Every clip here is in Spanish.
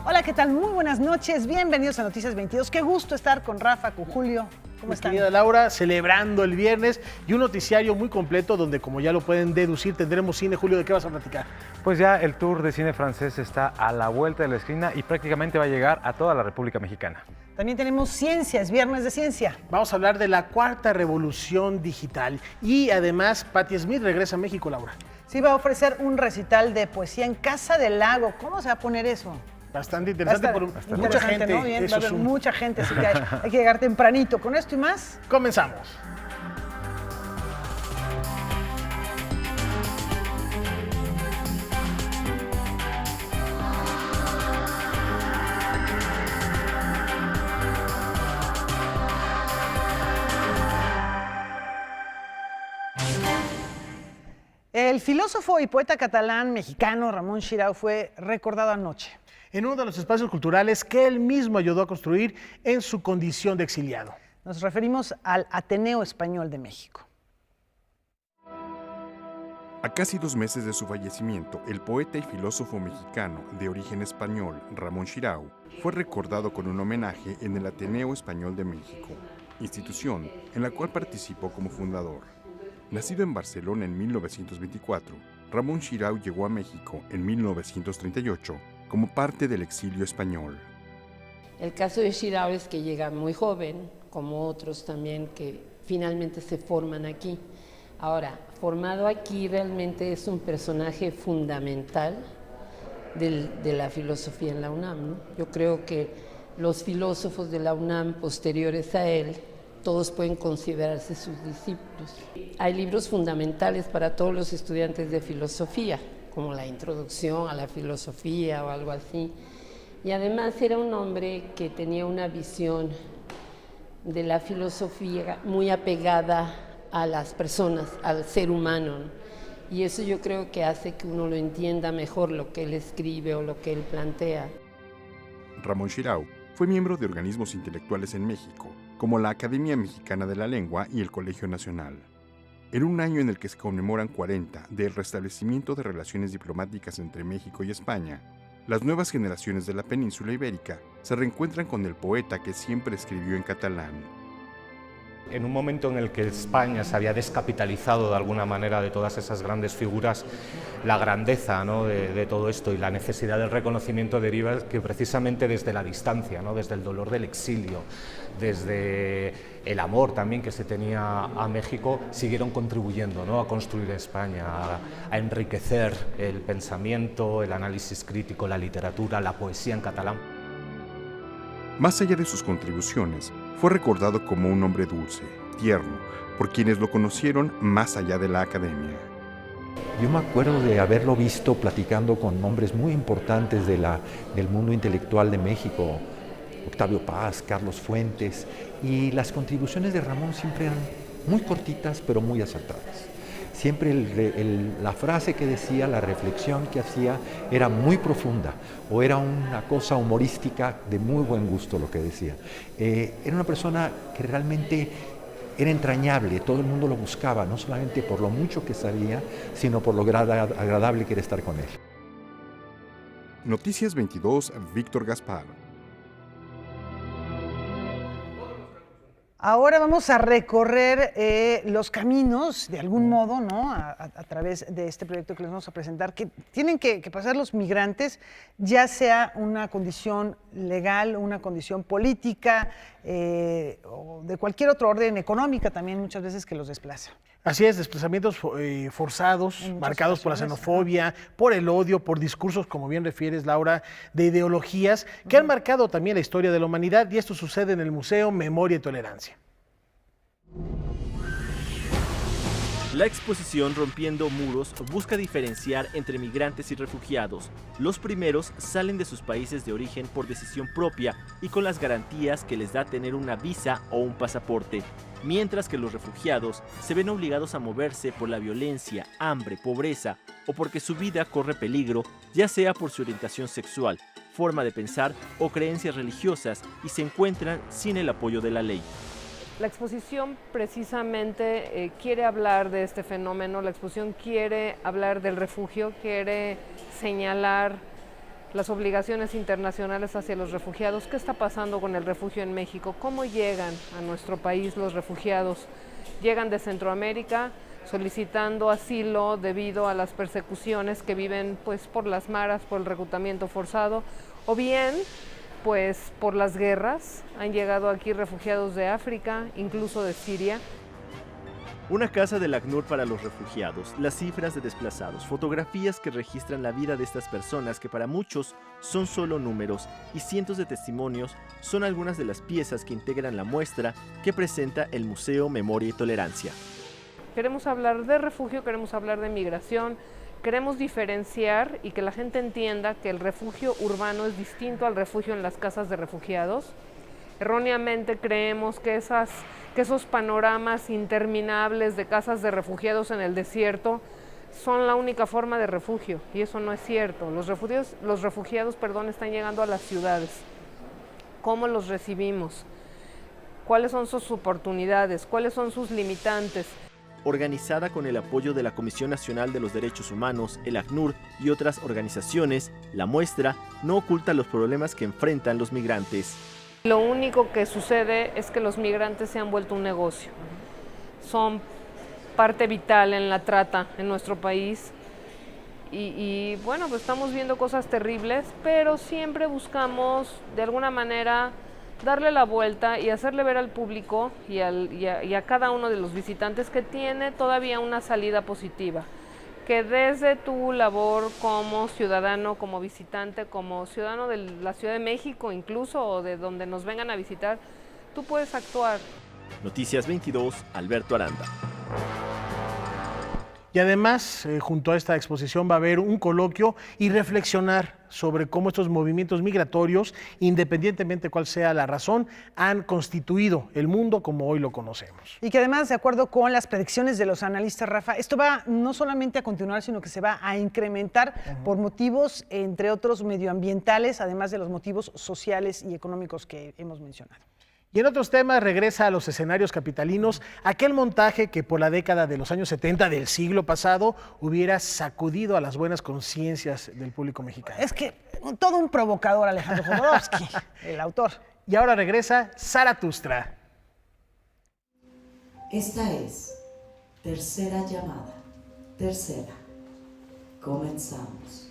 Hola, ¿qué tal? Muy buenas noches, bienvenidos a Noticias 22. Qué gusto estar con Rafa, con Julio. ¿Cómo están? Querida Laura, celebrando el viernes y un noticiario muy completo donde, como ya lo pueden deducir, tendremos cine. Julio, ¿de qué vas a platicar? Pues ya el tour de cine francés está a la vuelta de la esquina y prácticamente va a llegar a toda la República Mexicana. También tenemos ciencia, es viernes de ciencia. Vamos a hablar de la cuarta revolución digital y además Patti Smith regresa a México, Laura. Sí, va a ofrecer un recital de poesía en Casa del Lago. ¿Cómo se va a poner eso? Bastante interesante por mucha gente. ¿No? Bien, va a haber mucha gente, así que hay que llegar tempranito. Con esto y más, comenzamos. El filósofo y poeta catalán mexicano Ramon Xirau fue recordado anoche en uno de los espacios culturales que él mismo ayudó a construir en su condición de exiliado. Nos referimos al Ateneo Español de México. A casi 2 meses de su fallecimiento, el poeta y filósofo mexicano de origen español, Ramon Xirau, fue recordado con un homenaje en el Ateneo Español de México, institución en la cual participó como fundador. Nacido en Barcelona en 1924, Ramon Xirau llegó a México en 1938 como parte del exilio español. El caso de Xirau es que llega muy joven, como otros también que finalmente se forman aquí. Ahora, formado aquí realmente es un personaje fundamental de la filosofía en la UNAM, ¿no? Yo creo que los filósofos de la UNAM posteriores a él, todos pueden considerarse sus discípulos. Hay libros fundamentales para todos los estudiantes de filosofía, como la introducción a la filosofía o algo así. Y además era un hombre que tenía una visión de la filosofía muy apegada a las personas, al ser humano, ¿no? Y eso yo creo que hace que uno lo entienda mejor lo que él escribe o lo que él plantea. Ramon Xirau fue miembro de organismos intelectuales en México, como la Academia Mexicana de la Lengua y el Colegio Nacional. En un año en el que se conmemoran 40 del restablecimiento de relaciones diplomáticas entre México y España, las nuevas generaciones de la península ibérica se reencuentran con el poeta que siempre escribió en catalán. En un momento en el que España se había descapitalizado de alguna manera de todas esas grandes figuras, la grandeza, ¿no?, de todo esto y la necesidad del reconocimiento deriva que precisamente desde la distancia, ¿no?, desde el dolor del exilio, desde el amor también que se tenía a México, siguieron contribuyendo, ¿no?, a construir España, a enriquecer el pensamiento, el análisis crítico, la literatura, la poesía en catalán. Más allá de sus contribuciones, fue recordado como un hombre dulce, tierno, por quienes lo conocieron más allá de la academia. Yo me acuerdo de haberlo visto platicando con hombres muy importantes del mundo intelectual de México, Octavio Paz, Carlos Fuentes, y las contribuciones de Ramón siempre eran muy cortitas pero muy acertadas. Siempre la frase que decía, la reflexión que hacía era muy profunda o era una cosa humorística de muy buen gusto lo que decía. Era una persona que realmente era entrañable, todo el mundo lo buscaba, no solamente por lo mucho que sabía, sino por lo agradable que era estar con él. Noticias 22, Víctor Gaspar. Ahora vamos a recorrer los caminos, de algún modo, ¿no?, a través de este proyecto que les vamos a presentar, que tienen que pasar los migrantes, ya sea una condición legal, una condición política, o de cualquier otro orden, económica también muchas veces, que los desplaza. Así es, desplazamientos forzados, marcados por la xenofobia, por el odio, por discursos, como bien refieres, Laura, de ideologías que han marcado también la historia de la humanidad, y esto sucede en el Museo Memoria y Tolerancia. La exposición Rompiendo Muros busca diferenciar entre migrantes y refugiados. Los primeros salen de sus países de origen por decisión propia y con las garantías que les da tener una visa o un pasaporte, mientras que los refugiados se ven obligados a moverse por la violencia, hambre, pobreza o porque su vida corre peligro, ya sea por su orientación sexual, forma de pensar o creencias religiosas, y se encuentran sin el apoyo de la ley. La exposición precisamente quiere hablar de este fenómeno, la exposición quiere hablar del refugio, quiere señalar las obligaciones internacionales hacia los refugiados. ¿Qué está pasando con el refugio en México? ¿Cómo llegan a nuestro país los refugiados? Llegan de Centroamérica solicitando asilo debido a las persecuciones que viven pues por las maras, por el reclutamiento forzado, o bien pues por las guerras. Han llegado aquí refugiados de África, incluso de Siria. Una casa del ACNUR para los refugiados, las cifras de desplazados, fotografías que registran la vida de estas personas que para muchos son solo números y cientos de testimonios son algunas de las piezas que integran la muestra que presenta el Museo Memoria y Tolerancia. Queremos hablar de refugio, queremos hablar de migración, queremos diferenciar y que la gente entienda que el refugio urbano es distinto al refugio en las casas de refugiados. Erróneamente creemos que esos panoramas interminables de casas de refugiados en el desierto son la única forma de refugio, y eso no es cierto. Los refugiados, están llegando a las ciudades. ¿Cómo los recibimos? ¿Cuáles son sus oportunidades? ¿Cuáles son sus limitantes? Organizada con el apoyo de la Comisión Nacional de los Derechos Humanos, el ACNUR y otras organizaciones, la muestra no oculta los problemas que enfrentan los migrantes. Lo único que sucede es que los migrantes se han vuelto un negocio. Son parte vital en la trata en nuestro país y bueno, pues estamos viendo cosas terribles, pero siempre buscamos de alguna manera darle la vuelta y hacerle ver al público y a cada uno de los visitantes que tiene todavía una salida positiva. Que desde tu labor como ciudadano, como visitante, como ciudadano de la Ciudad de México incluso, o de donde nos vengan a visitar, tú puedes actuar. Noticias 22, Alberto Aranda. Y además, junto a esta exposición va a haber un coloquio y reflexionar sobre cómo estos movimientos migratorios, independientemente cuál sea la razón, han constituido el mundo como hoy lo conocemos. Y que además, de acuerdo con las predicciones de los analistas, Rafa, esto va no solamente a continuar, sino que se va a incrementar por motivos, entre otros, medioambientales, además de los motivos sociales y económicos que hemos mencionado. Y en otros temas regresa a los escenarios capitalinos aquel montaje que por la década de los años 70 del siglo pasado hubiera sacudido a las buenas conciencias del público mexicano. Es que todo un provocador, Alejandro Jodorowsky, el autor. Y ahora regresa Zaratustra. Esta es tercera llamada. Tercera. Comenzamos.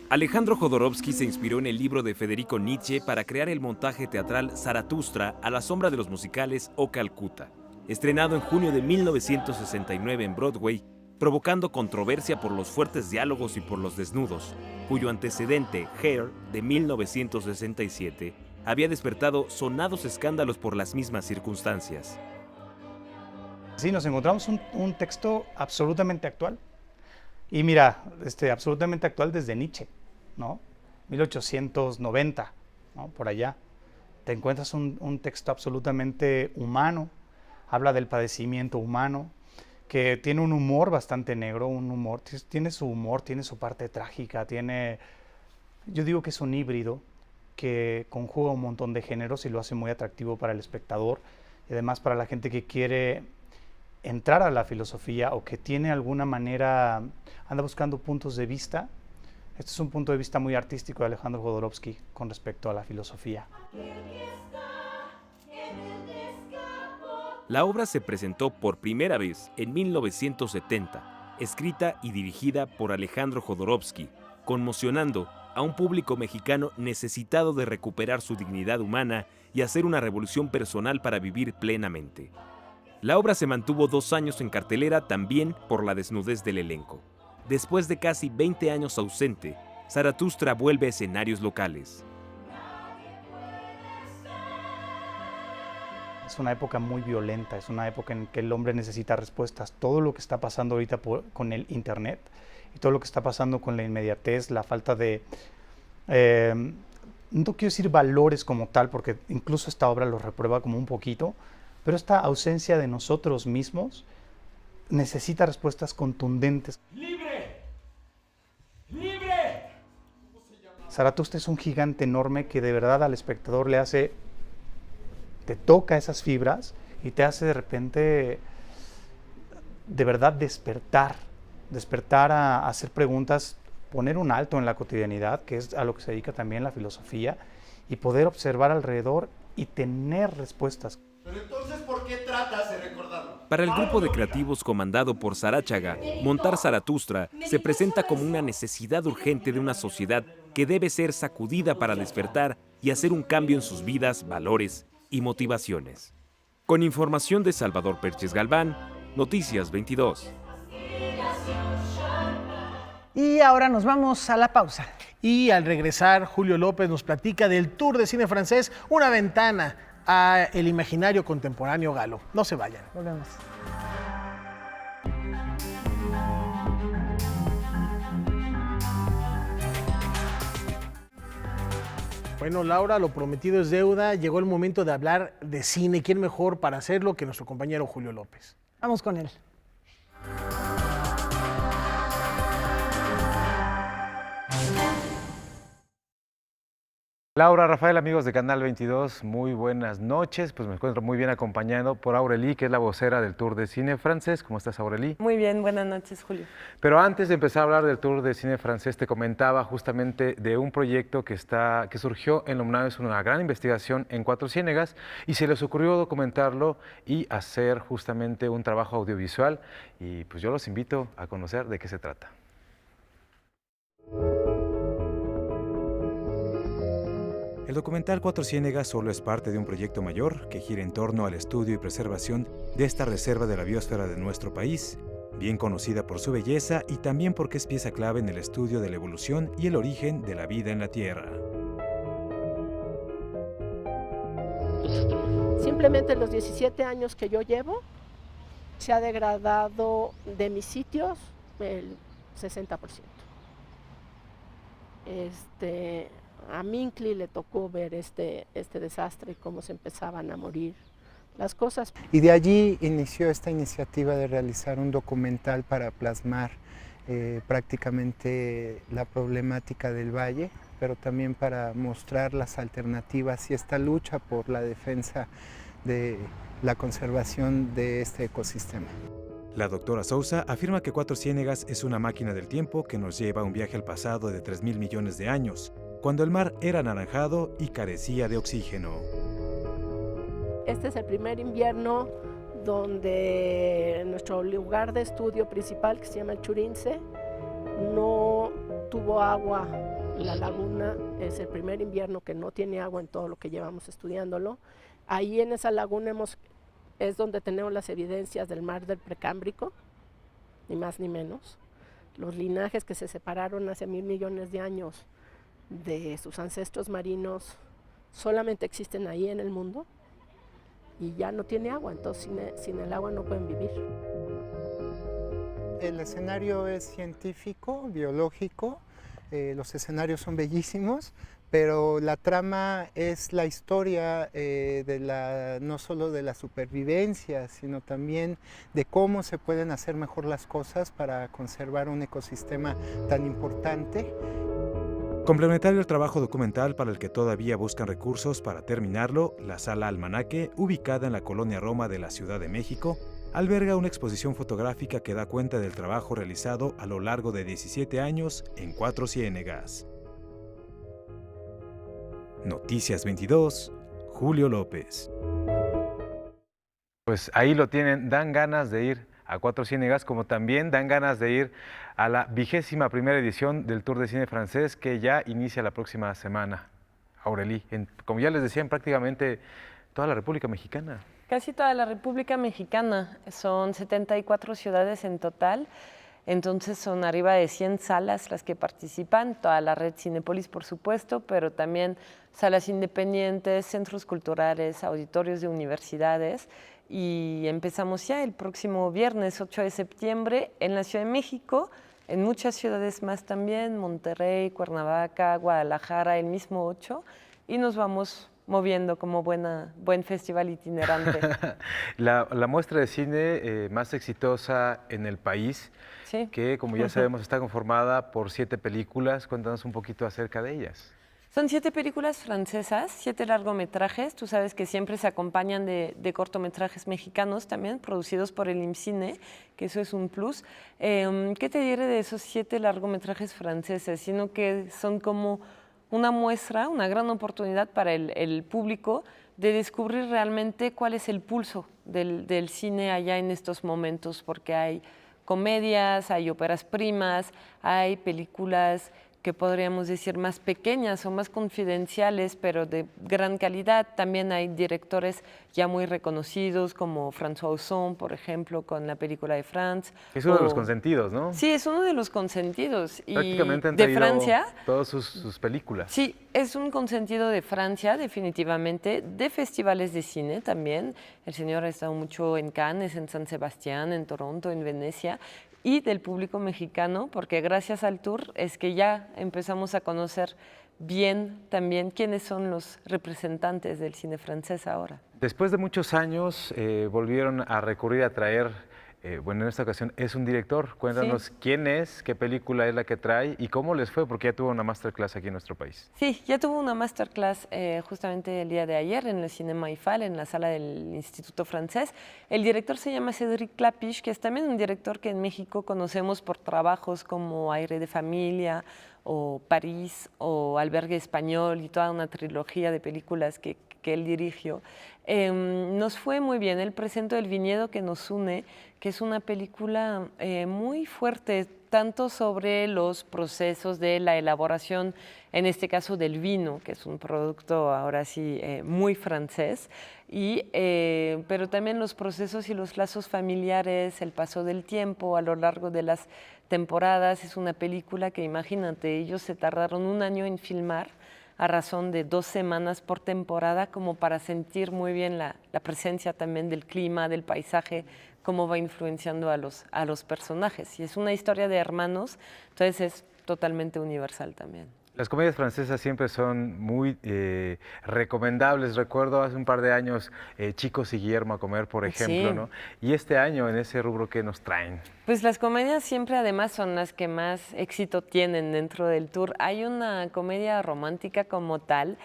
Alejandro Jodorowsky se inspiró en el libro de Federico Nietzsche para crear el montaje teatral Zaratustra a la sombra de los musicales O Calcuta, estrenado en junio de 1969 en Broadway, provocando controversia por los fuertes diálogos y por los desnudos, cuyo antecedente, Hair, de 1967, había despertado sonados escándalos por las mismas circunstancias. Sí, nos encontramos un texto absolutamente actual. Y mira, absolutamente actual desde Nietzsche, ¿no? 1890, ¿no? Por allá. Te encuentras un texto absolutamente humano, habla del padecimiento humano, que tiene un humor bastante negro, tiene su humor, tiene su parte trágica, yo digo que es un híbrido que conjuga un montón de géneros y lo hace muy atractivo para el espectador y además para la gente que quiere entrar a la filosofía o que tiene alguna manera, anda buscando puntos de vista. Este es un punto de vista muy artístico de Alejandro Jodorowsky con respecto a la filosofía. La obra se presentó por primera vez en 1970, escrita y dirigida por Alejandro Jodorowsky, conmocionando a un público mexicano necesitado de recuperar su dignidad humana y hacer una revolución personal para vivir plenamente. La obra se mantuvo 2 años en cartelera también por la desnudez del elenco. Después de casi 20 años ausente, Zaratustra vuelve a escenarios locales. Es una época muy violenta, es una época en que el hombre necesita respuestas. Todo lo que está pasando ahorita con el internet y todo lo que está pasando con la inmediatez, la falta de... no quiero decir valores como tal, porque incluso esta obra lo reprueba como un poquito, pero esta ausencia de nosotros mismos necesita respuestas contundentes. ¡Libre! ¡Libre! Zaratustra es un gigante enorme que de verdad al espectador te toca esas fibras y te hace de repente, de verdad despertar a hacer preguntas poner un alto en la cotidianidad, que es a lo que se dedica también la filosofía, y poder observar alrededor y tener respuestas. Pero entonces, ¿por qué tratas de recordarlo? Para el grupo de creativos comandado por Saráchaga, montar Zaratustra se presenta como una necesidad urgente de una sociedad que debe ser sacudida para despertar y hacer un cambio en sus vidas, valores y motivaciones. Con información de Salvador Perches Galván, Noticias 22. Y ahora nos vamos a la pausa. Y al regresar, Julio López nos platica del Tour de Cine Francés, una ventana a el imaginario contemporáneo galo. No se vayan. Volvemos. Bueno, Laura, lo prometido es deuda. Llegó el momento de hablar de cine. ¿Quién mejor para hacerlo que nuestro compañero Julio López? Vamos con él. Laura, Rafael, amigos de Canal 22, muy buenas noches. Pues me encuentro muy bien acompañado por Aurélie, que es la vocera del Tour de Cine Francés. ¿Cómo estás, Aurélie? Muy bien, buenas noches, Julio. Pero antes de empezar a hablar del Tour de Cine Francés, te comentaba justamente de un proyecto que surgió en la UNAM. Es una gran investigación en Cuatro Ciénegas y se les ocurrió documentarlo y hacer justamente un trabajo audiovisual. Y pues yo los invito a conocer de qué se trata. El documental Cuatro Ciénegas solo es parte de un proyecto mayor que gira en torno al estudio y preservación de esta reserva de la biosfera de nuestro país, bien conocida por su belleza y también porque es pieza clave en el estudio de la evolución y el origen de la vida en la Tierra. Simplemente en los 17 años que yo llevo, se ha degradado de mis sitios el 60%. A Mincli le tocó ver este desastre y cómo se empezaban a morir las cosas. Y de allí inició esta iniciativa de realizar un documental para plasmar prácticamente la problemática del valle, pero también para mostrar las alternativas y esta lucha por la defensa de la conservación de este ecosistema. La doctora Sousa afirma que Cuatro Ciénegas es una máquina del tiempo que nos lleva a un viaje al pasado de 3.000 millones de años, cuando el mar era anaranjado y carecía de oxígeno. Este es el primer invierno donde nuestro lugar de estudio principal, que se llama el Churince, no tuvo agua. La laguna es el primer invierno que no tiene agua en todo lo que llevamos estudiándolo. Ahí en esa laguna es donde tenemos las evidencias del mar del Precámbrico, ni más ni menos. Los linajes que se separaron hace 1.000 millones de años de sus ancestros marinos solamente existen ahí en el mundo y ya no tiene agua, entonces sin el agua no pueden vivir. El escenario es científico, biológico, los escenarios son bellísimos, pero la trama es la historia no solo de la supervivencia, sino también de cómo se pueden hacer mejor las cosas para conservar un ecosistema tan importante. Complementario al trabajo documental para el que todavía buscan recursos para terminarlo, la Sala Almanaque, ubicada en la colonia Roma de la Ciudad de México, alberga una exposición fotográfica que da cuenta del trabajo realizado a lo largo de 17 años en Cuatro Ciénegas. Noticias 22, Julio López. Pues ahí lo tienen, dan ganas de ir a Cuatro Ciénegas, como también dan ganas de ir a la 21ª edición del Tour de Cine Francés, que ya inicia la próxima semana. Aurélie, como ya les decía, en prácticamente toda la República Mexicana. Casi toda la República Mexicana, son 74 ciudades en total, entonces son arriba de 100 salas las que participan, toda la red Cinépolis por supuesto, pero también salas independientes, centros culturales, auditorios de universidades. Y empezamos ya el próximo viernes 8 de septiembre en la Ciudad de México, en muchas ciudades más también, Monterrey, Cuernavaca, Guadalajara, el mismo 8, y nos vamos moviendo como buen festival itinerante. La muestra de cine más exitosa en el país, sí, que como ya sabemos está conformada por 7 películas. Cuéntanos un poquito acerca de ellas. Son 7 películas francesas, 7 largometrajes. Tú sabes que siempre se acompañan de cortometrajes mexicanos también, producidos por el IMCINE, que eso es un plus. ¿Qué te diré de esos 7 largometrajes franceses? Sino que son como una muestra, una gran oportunidad para el público de descubrir realmente cuál es el pulso del cine allá en estos momentos, porque hay comedias, hay óperas primas, hay películas que podríamos decir más pequeñas o más confidenciales, pero de gran calidad. También hay directores ya muy reconocidos, como François Ozon, por ejemplo, con la película de France. Es uno de los consentidos, ¿no? Sí, es uno de los consentidos. Prácticamente han de traído Francia. todas sus películas. Sí, es un consentido de Francia, definitivamente, de festivales de cine también. El señor ha estado mucho en Cannes, en San Sebastián, en Toronto, en Venecia, y del público mexicano, porque gracias al tour es que ya empezamos a conocer bien también quiénes son los representantes del cine francés ahora. Después de muchos años volvieron a recurrir a traer, bueno, en esta ocasión es un director. Cuéntanos quién es, qué película es la que trae y cómo les fue, porque ya tuvo una masterclass aquí en nuestro país. Sí, ya tuvo una masterclass justamente el día de ayer en el Cinema Eiffel, en la sala del Instituto Francés. El director se llama Cédric Clapiche, que es también un director que en México conocemos por trabajos como Aire de Familia o París o Albergue Español y toda una trilogía de películas que él dirigió. Nos fue muy bien. Él presentó El viñedo que nos une, que es una película muy fuerte, tanto sobre los procesos de la elaboración, en este caso del vino, que es un producto ahora sí muy francés, pero también los procesos y los lazos familiares, el paso del tiempo a lo largo de las temporadas. Es una película que, imagínate, ellos se tardaron 1 año en filmar, a razón de 2 semanas por temporada, como para sentir muy bien la presencia también del clima, del paisaje, cómo va influenciando a los personajes. Y es una historia de hermanos, entonces es totalmente universal también. Las comedias francesas siempre son muy recomendables. Recuerdo hace un par de años Chicos y Guillermo a comer, por ejemplo, Sí. ¿no? Y este año en ese rubro, ¿qué nos traen? Pues las comedias siempre además son las que más éxito tienen dentro del tour. Hay una comedia romántica como tal,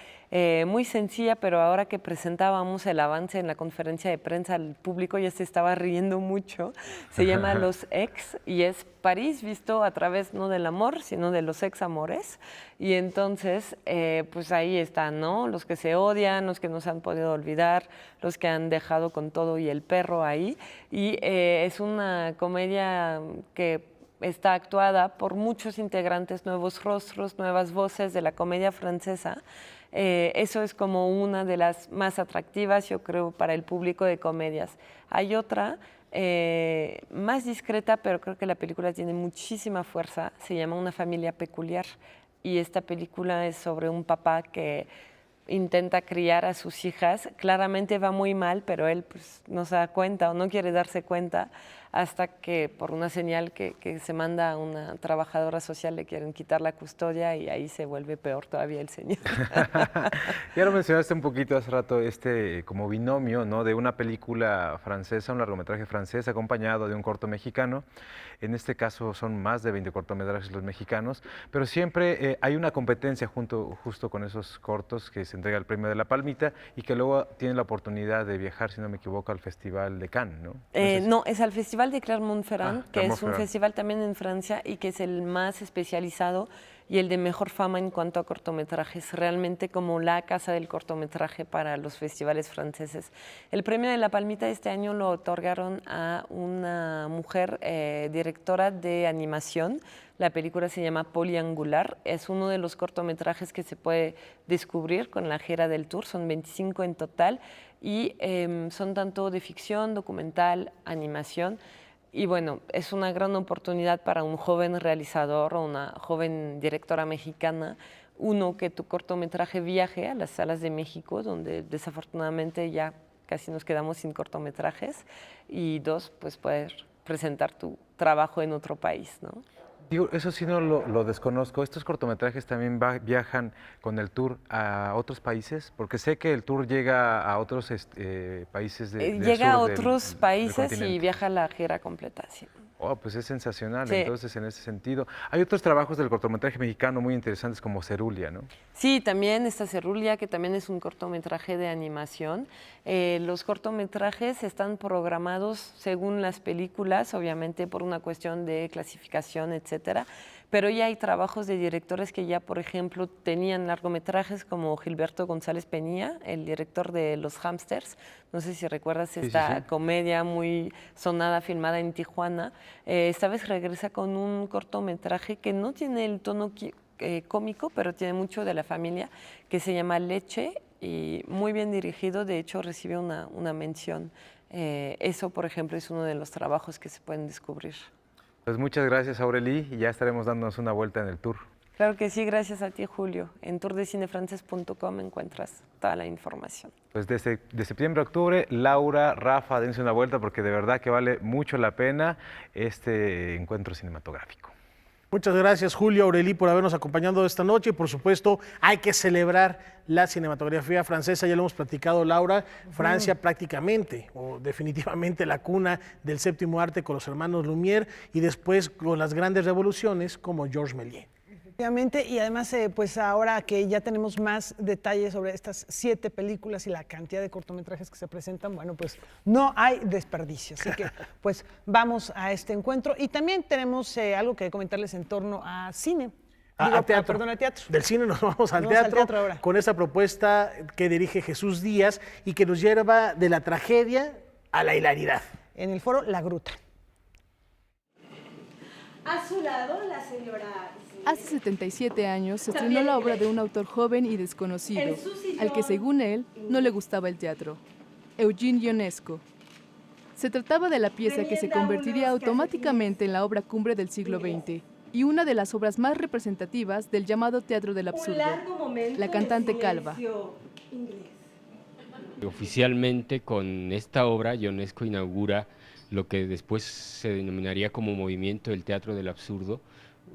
muy sencilla, pero ahora que presentábamos el avance en la conferencia de prensa, el público ya se estaba riendo mucho. Se llama Los Ex y es París visto a través no del amor, sino de los ex amores. Y entonces, pues ahí están, ¿no? Los que se odian, los que no se han podido olvidar, los que han dejado con todo y el perro ahí. Y es una comedia que está actuada por muchos integrantes, nuevos rostros, nuevas voces de la comedia francesa. Eso es como una de las más atractivas, yo creo, para el público de comedias. Hay otra más discreta, pero creo que la película tiene muchísima fuerza, se llama Una familia peculiar, y esta película es sobre un papá que intenta criar a sus hijas. Claramente va muy mal, pero él pues, no se da cuenta o no quiere darse cuenta hasta que por una señal que se manda a una trabajadora social le quieren quitar la custodia y ahí se vuelve peor todavía el señor. Ya lo mencionaste un poquito hace rato, como binomio, ¿no? De una película francesa, un largometraje francés acompañado de un corto mexicano. En este caso son más de 20 cortometrajes los mexicanos, pero siempre hay una competencia justo con esos cortos que se entrega el premio de la Palmita y que luego tienen la oportunidad de viajar, si no me equivoco, al Festival de Cannes, ¿no? No, es al Festival de Clermont-Ferrand, que es un Clermont-Ferrand. festival también en Francia y que es el más especializado y el de mejor fama en cuanto a cortometrajes, realmente como la casa del cortometraje para los festivales franceses. El premio de la Palmita este año lo otorgaron a una mujer directora de animación. La película se llama Poliangular, es uno de los cortometrajes que se puede descubrir con la gira del tour, son 25 en total y son tanto de ficción, documental, animación. Y bueno, es una gran oportunidad para un joven realizador o una joven directora mexicana, uno, que tu cortometraje viaje a las salas de México, donde desafortunadamente ya casi nos quedamos sin cortometrajes, y 2, pues poder presentar tu trabajo en otro país, ¿no? Digo, eso sí no lo desconozco. ¿Estos cortometrajes también viajan con el tour a otros países? Porque sé que el tour llega a otros países del Llega a sur otros del países y continente. viaja la gira completa, sí. Oh, pues es sensacional, Sí. entonces, en ese sentido. Hay otros trabajos del cortometraje mexicano muy interesantes como Cerulia, ¿no? Sí, también está Cerulia, que también es un cortometraje de animación. Los cortometrajes están programados según las películas, obviamente por una cuestión de clasificación, etcétera. Pero ya hay trabajos de directores que ya, por ejemplo, tenían largometrajes como Gilberto González Penilla, el director de Los Hámsters. No sé si recuerdas esta comedia muy sonada, filmada en Tijuana. Esta vez regresa con un cortometraje que no tiene el tono cómico, pero tiene mucho de la familia, que se llama Leche, y muy bien dirigido. De hecho, recibe una mención. Eso, por ejemplo, es uno de los trabajos que se pueden descubrir. Pues muchas gracias, Aureli, y ya estaremos dándonos una vuelta en el tour. Claro que sí, gracias a ti, Julio. En tourdecinefrances.com encuentras toda la información. Pues de septiembre a octubre, Laura, Rafa, dense una vuelta porque de verdad que vale mucho la pena este encuentro cinematográfico. Muchas gracias, Julio, Aureli, por habernos acompañado esta noche. Y por supuesto, hay que celebrar la cinematografía francesa. Ya lo hemos platicado, Laura. Francia prácticamente, o definitivamente, la cuna del séptimo arte con los hermanos Lumière y después con las grandes revoluciones como Georges Méliès. Efectivamente, y además, pues ahora que ya tenemos más detalles sobre estas 7 películas y la cantidad de cortometrajes que se presentan, bueno, pues no hay desperdicio. Así que, pues vamos a este encuentro. Y también tenemos algo que comentarles en torno a cine. A teatro. Perdón, a teatro. Del cine nos vamos al teatro ahora. Con esta propuesta que dirige Jesús Díaz y que nos lleva de la tragedia a la hilaridad. En el foro La Gruta. A su lado, la señora... Hace 77 años se estrenó la obra de un autor joven y desconocido, al que según él no le gustaba el teatro, Eugene Ionesco. Se trataba de la pieza que se convertiría automáticamente en la obra cumbre del siglo XX y una de las obras más representativas del llamado teatro del absurdo, La cantante calva. Oficialmente con esta obra Ionesco inaugura lo que después se denominaría como movimiento del teatro del absurdo,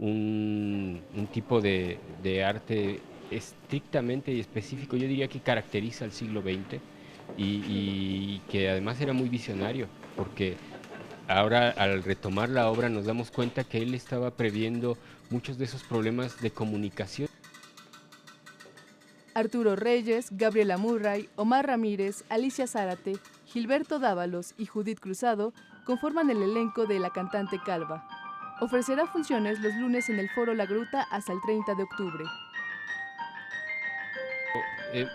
un tipo de arte estrictamente y específico, yo diría que caracteriza al siglo XX y que además era muy visionario, porque ahora al retomar la obra nos damos cuenta que él estaba previendo muchos de esos problemas de comunicación. Arturo Reyes, Gabriela Murray, Omar Ramírez, Alicia Zárate, Gilberto Dávalos y Judith Cruzado conforman el elenco de La cantante calva. Ofrecerá funciones los lunes en el Foro La Gruta hasta el 30 de octubre.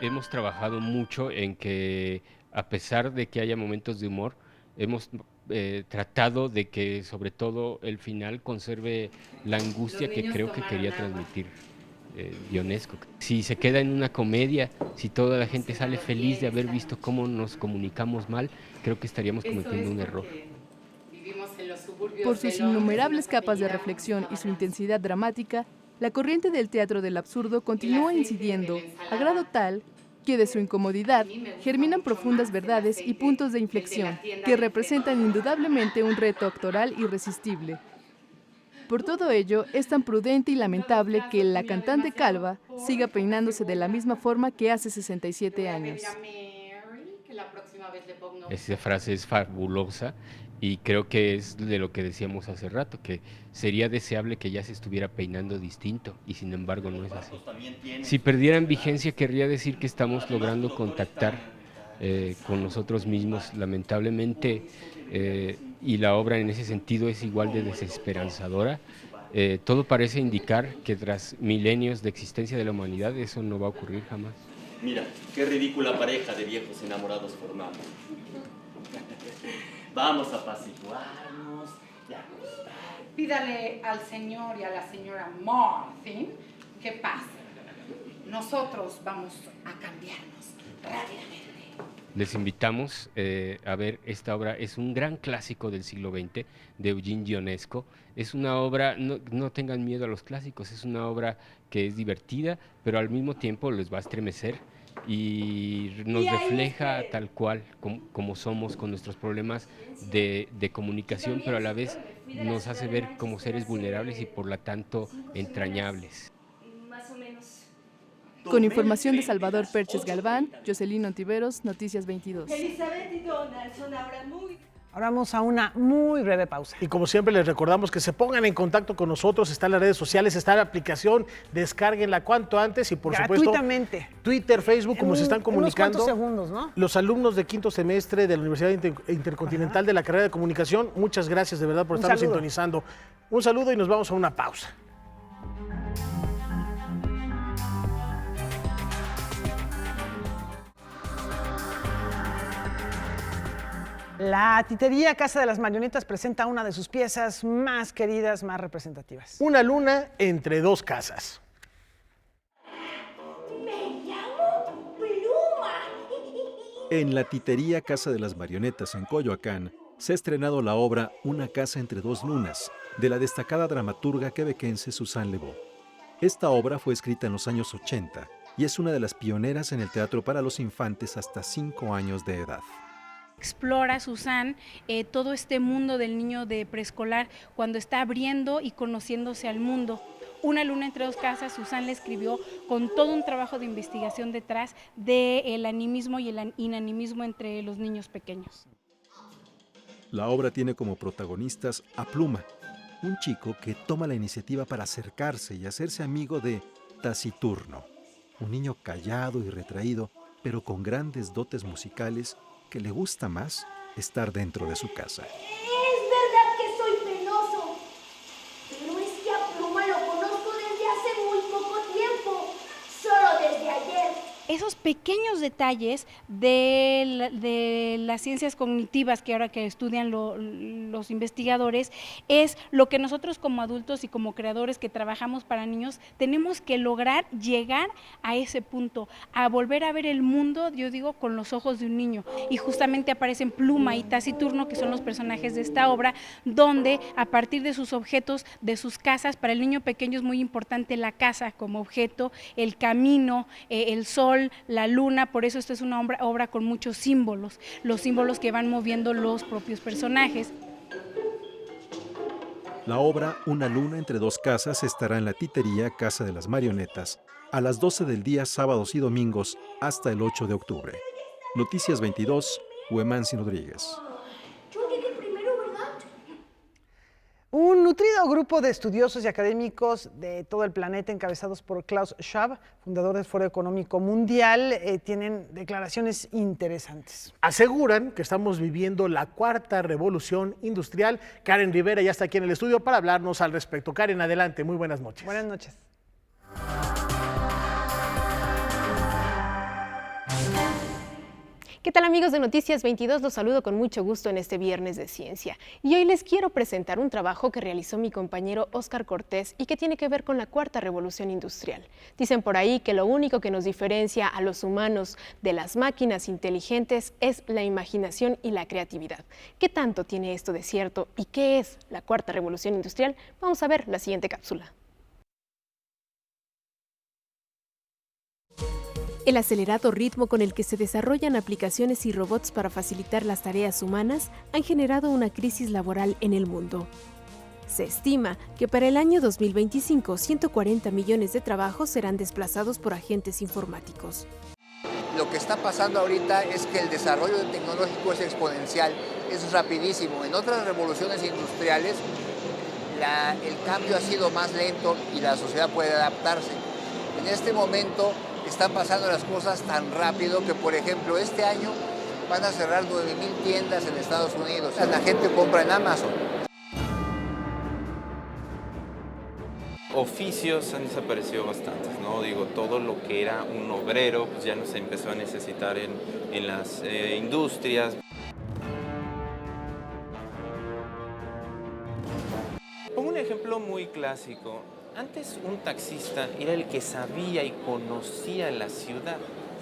Hemos trabajado mucho en que, a pesar de que haya momentos de humor, hemos tratado de que, sobre todo, el final conserve la angustia que creo que quería transmitir Ionesco. Si se queda en una comedia, si toda la gente sale feliz de haber visto cómo nos comunicamos mal, creo que estaríamos cometiendo un error. Por sus innumerables capas de reflexión y su intensidad dramática, la corriente del teatro del absurdo continúa incidiendo a grado tal que de su incomodidad germinan profundas verdades y puntos de inflexión que representan indudablemente un reto actoral irresistible. Por todo ello, es tan prudente y lamentable que la cantante calva siga peinándose de la misma forma que hace 67 años. Esa frase es fabulosa y creo que es de lo que decíamos hace rato, que sería deseable que ya se estuviera peinando distinto y sin embargo no es así. Si perdieran vigencia querría decir que estamos logrando contactar con nosotros mismos, lamentablemente, y la obra en ese sentido es igual de desesperanzadora. Todo parece indicar que tras milenios de existencia de la humanidad eso no va a ocurrir jamás. Mira, qué ridícula pareja de viejos enamorados formamos. Vamos a apaciguarnos y a gustar. Pídale al señor y a la señora Martin que pase. Nosotros vamos a cambiarnos rápidamente. Les invitamos a ver esta obra, es un gran clásico del siglo XX de Eugene Ionesco. Es una obra, no tengan miedo a los clásicos, es una obra que es divertida, pero al mismo tiempo les va a estremecer y nos refleja tal cual como somos con nuestros problemas de comunicación, pero a la vez nos hace ver como seres vulnerables y por lo tanto entrañables. Con información de Salvador Perches Galván, Jocelyn Ontiveros, Noticias 22. Elizabeth y Donald son ahora muy... Ahora vamos a una muy breve pausa. Y como siempre les recordamos que se pongan en contacto con nosotros, está en las redes sociales, está la aplicación, descárguenla cuanto antes y por gratuitamente. Supuesto Twitter, Facebook, como se están comunicando. En unos cuantos segundos, ¿no? Los alumnos de quinto semestre de la Universidad Intercontinental de la carrera de comunicación, muchas gracias de verdad por estarnos sintonizando. Un saludo y nos vamos a una pausa. La Titería Casa de las Marionetas presenta una de sus piezas más queridas, más representativas. Una luna entre dos casas. Me llamo Pluma. En la Titería Casa de las Marionetas en Coyoacán se ha estrenado la obra Una casa entre dos lunas, de la destacada dramaturga quebequense Suzanne Le Beau. Esta obra fue escrita en los años 80 y es una de las pioneras en el teatro para los infantes hasta 5 años de edad. Explora Suzanne todo este mundo del niño de preescolar cuando está abriendo y conociéndose al mundo. Una luna entre dos casas, Suzanne la escribió con todo un trabajo de investigación detrás del animismo y el inanimismo entre los niños pequeños. La obra tiene como protagonistas a Pluma, un chico que toma la iniciativa para acercarse y hacerse amigo de Taciturno, un niño callado y retraído, pero con grandes dotes musicales que le gusta más estar dentro de su casa. Es verdad que soy penoso, pero es que a Pluma lo conozco desde hace muy poco tiempo, solo desde ayer. Esos pequeños detalles de las ciencias cognitivas que ahora que estudian los investigadores es lo que nosotros como adultos y como creadores que trabajamos para niños tenemos que lograr llegar a ese punto, a volver a ver el mundo, yo digo, con los ojos de un niño. Y justamente aparecen Pluma y Taciturno, que son los personajes de esta obra, donde a partir de sus objetos, de sus casas, para el niño pequeño es muy importante la casa como objeto, el camino, el sol, la luna, por eso esta es una obra con muchos símbolos, los símbolos que van moviendo los propios personajes. La obra Una luna entre dos casas estará en la Titería Casa de las Marionetas a las 12 del día, sábados y domingos, hasta el 8 de octubre. Noticias 22, Huemansi Rodríguez. Un nutrido grupo de estudiosos y académicos de todo el planeta, encabezados por Klaus Schwab, fundador del Foro Económico Mundial, tienen declaraciones interesantes. Aseguran que estamos viviendo la cuarta revolución industrial. Karen Rivera ya está aquí en el estudio para hablarnos al respecto. Karen, adelante, muy buenas noches. Buenas noches. ¿Qué tal, amigos de Noticias 22? Los saludo con mucho gusto en este viernes de ciencia. Y hoy les quiero presentar un trabajo que realizó mi compañero Óscar Cortés y que tiene que ver con la cuarta revolución industrial. Dicen por ahí que lo único que nos diferencia a los humanos de las máquinas inteligentes es la imaginación y la creatividad. ¿Qué tanto tiene esto de cierto y qué es la cuarta revolución industrial? Vamos a ver la siguiente cápsula. El acelerado ritmo con el que se desarrollan aplicaciones y robots para facilitar las tareas humanas han generado una crisis laboral en el mundo. Se estima que para el año 2025, 140 millones de trabajos serán desplazados por agentes informáticos. Lo que está pasando ahorita es que el desarrollo tecnológico es exponencial, es rapidísimo. En otras revoluciones industriales, el cambio ha sido más lento y la sociedad puede adaptarse. En este momento están pasando las cosas tan rápido que, por ejemplo, este año van a cerrar 9,000 tiendas en Estados Unidos. La gente compra en Amazon. Oficios han desaparecido bastantes, ¿no? Digo, todo lo que era un obrero pues ya no se empezó a necesitar en las industrias. Pongo un ejemplo muy clásico. Antes un taxista era el que sabía y conocía la ciudad,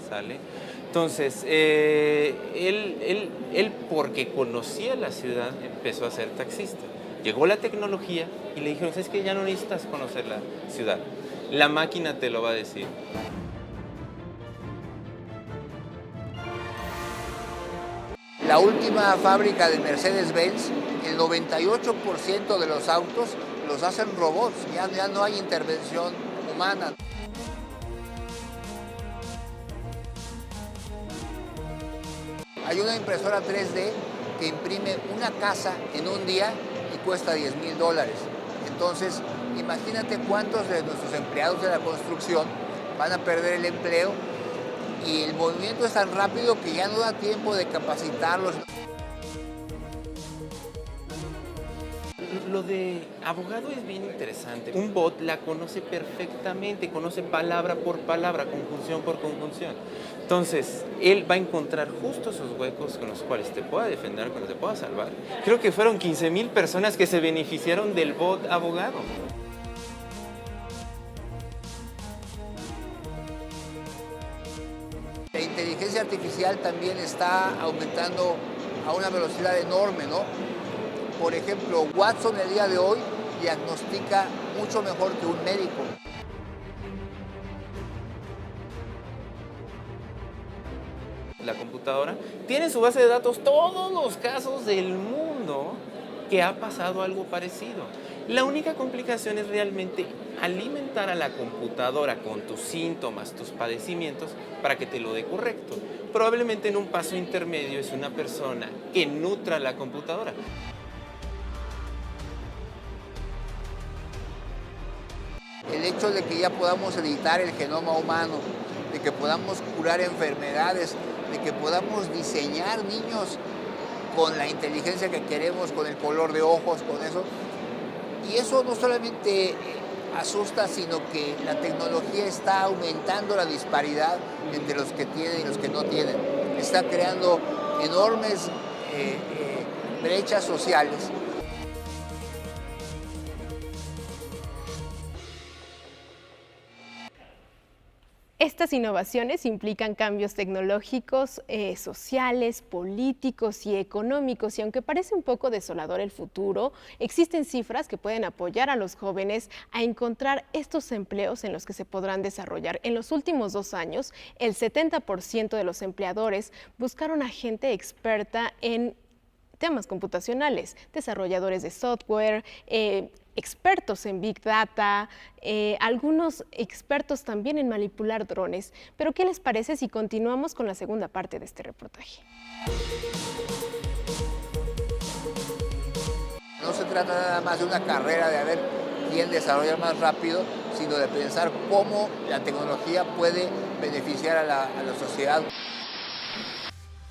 ¿sale? Entonces, él porque conocía la ciudad empezó a ser taxista. Llegó la tecnología y le dijeron, ¿sabes qué? Ya no necesitas conocer la ciudad. La máquina te lo va a decir. La última fábrica de Mercedes-Benz, el 98% de los autos los hacen robots, ya no hay intervención humana. Hay una impresora 3D que imprime una casa en un día y cuesta $10,000. Entonces, imagínate cuántos de nuestros empleados de la construcción van a perder el empleo y el movimiento es tan rápido que ya no da tiempo de capacitarlos. Lo de abogado es bien interesante. Un bot la conoce perfectamente, conoce palabra por palabra, conjunción por conjunción. Entonces, él va a encontrar justo esos huecos con los cuales te pueda defender, con los que te pueda salvar. Creo que fueron 15,000 personas que se beneficiaron del bot abogado. La inteligencia artificial también está aumentando a una velocidad enorme, ¿no? Por ejemplo, Watson el día de hoy diagnostica mucho mejor que un médico. La computadora tiene en su base de datos todos los casos del mundo que ha pasado algo parecido. La única complicación es realmente alimentar a la computadora con tus síntomas, tus padecimientos, para que te lo dé correcto. Probablemente en un paso intermedio es una persona que nutra la computadora. El hecho de que ya podamos editar el genoma humano, de que podamos curar enfermedades, de que podamos diseñar niños con la inteligencia que queremos, con el color de ojos, con eso. Y eso no solamente asusta, sino que la tecnología está aumentando la disparidad entre los que tienen y los que no tienen. Está creando enormes brechas sociales. Estas innovaciones implican cambios tecnológicos, sociales, políticos y económicos, y aunque parece un poco desolador el futuro, existen cifras que pueden apoyar a los jóvenes a encontrar estos empleos en los que se podrán desarrollar. En los últimos 2 años, el 70% de los empleadores buscaron a gente experta en temas computacionales, desarrolladores de software, expertos en Big Data, algunos expertos también en manipular drones. Pero ¿qué les parece si continuamos con la segunda parte de este reportaje? No se trata nada más de una carrera de a ver quién desarrolla más rápido, sino de pensar cómo la tecnología puede beneficiar a la sociedad.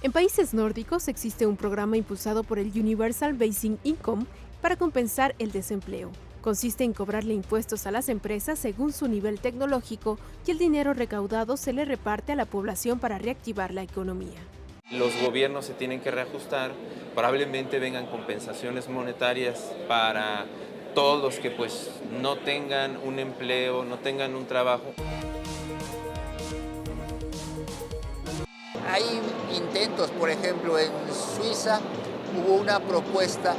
En países nórdicos existe un programa impulsado por el Universal Basic Income para compensar el desempleo. Consiste en cobrarle impuestos a las empresas según su nivel tecnológico y el dinero recaudado se le reparte a la población para reactivar la economía. Los gobiernos se tienen que reajustar, probablemente vengan compensaciones monetarias para todos los que pues no tengan un empleo, no tengan un trabajo. Hay intentos, por ejemplo, en Suiza hubo una propuesta